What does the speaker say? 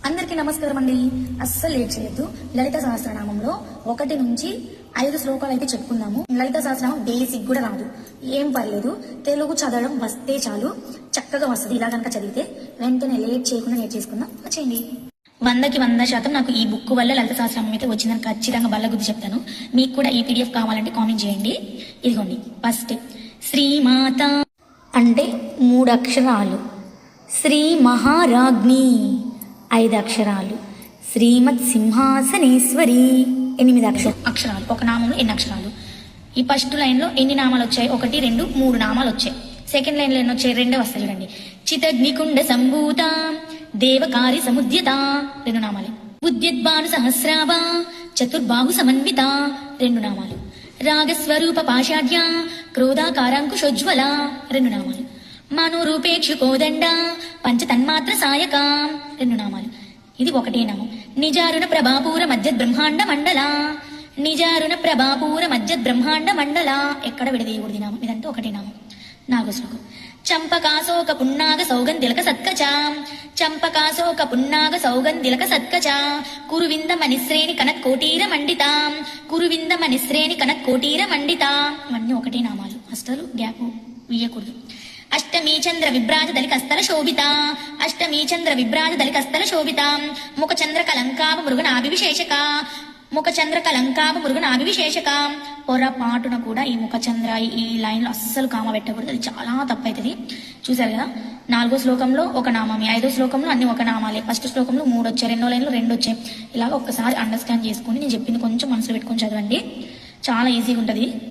అందరికీ నమస్కారం అండి. అస్సలు లేట్ చేయొద్దు. లలిత సహస్రనామంలో 1 నుంచి 5 శ్లోకాలు అయితే చెప్పుకుందాము. లలిత సహస్రనామం బేసిక్ కూడా రాదు, ఏం పర్లేదు, తెలుగు చదవడం వస్తే చాలు, చక్కగా వస్తుంది. ఇలా కనుక చదివితే వెంటనే లేట్ చేయకుండా నేర్చేసుకుందాం. వచ్చేయండి. 100కి 100% నాకు ఈ బుక్ వల్ల లలిత సహస్రనామం అయితే వచ్చిందని ఖచ్చితంగా బల్లగుద్ది చెప్తాను. మీకు కూడా ఈ PDF కావాలంటే కామెంట్ చేయండి. ఇదిగోండి, ఫస్ట్ శ్రీమాత అంటే 3 అక్షరాలు, శ్రీ మహారాజ్ఞి 5 అక్షరాలు, శ్రీమత్ సింహాసనేశ్వరి 8 అక్షరాలు. ఒక నామంలో 8 అక్షరాలు. ఈ ఫస్ట్ లైన్ లో ఎన్ని నామాలు వచ్చాయి? 1, 2, 3 నామాలు వచ్చాయి. సెకండ్ లైన్ లో ఎన్ని వచ్చాయి? 2 వస్తాయి. చూడండి, చితగ్నికుండ సంభూత దేవకారి సముద్యత 2 నామాలు. ఉద్యద్భాను సహస్రాభ చతుర్బాహు సమన్విత 2 నామాలు. రాగస్వరూప పాషాఢ్య క్రోధాకారాంకుశోజ్వల 2 నామాలు. మనోరూపేక్షు కోదండ పంచతన్మాత్ర సాయక 2 నామాలు. ఇది 1 నామం. నిజారుణ ప్రభాపూర మధ్య బ్రహ్మాండ మండల, నిజారుణ ప్రభాపూర మధ్య బ్రహ్మాండ మండల. ఎక్కడ విడదీయకూడదు నామం, ఇదంటే 1 నామం. 4వ శ్లోకం చంపకాశోక పున్నాగ సౌగంధిలక సత్కచ, చంపకాశోక పున్నాగ సౌగంధిలక సత్కచ కురువింద మనిశ్రేణి కనత్కోటీర మండిత, కురువింద మనిశ్రేణి కనత్కోటీర మండిత. ఇవన్నీ 1 నామాలు, అసలు గ్యాప్ ఇయ్యకూడదు. అష్టమీ చంద్ర విభ్రాజ దళికస్థల శోభిత, అష్టమీ చంద్ర విభ్రాజ దళికస్థల శోభిత ముఖ చంద్ర కలంకాప మృగనాభివిశేషక, ముఖ చంద్ర కలంకాప మృగనాభివిశేషక. పొరపాటున కూడా ఈ ముఖ చంద్ర ఈ లైన్ లో అస్సలు కామ పెట్టకూడదు, అది చాలా తప్పైతుంది. చూసారు కదా, 4వ శ్లోకంలో 1 నామమే, 5వ శ్లోకంలో అన్ని 1 నామాలే, ఫస్ట్ శ్లోకంలో 3 వచ్చాయి, 2వ లైన్ లో 2 వచ్చాయి. ఇలాగ ఒక్కసారి అండర్స్టాండ్ చేసుకుని నేను చెప్పింది కొంచెం మనసులో పెట్టుకొని చదవండి, చాలా ఈజీగా ఉంటది.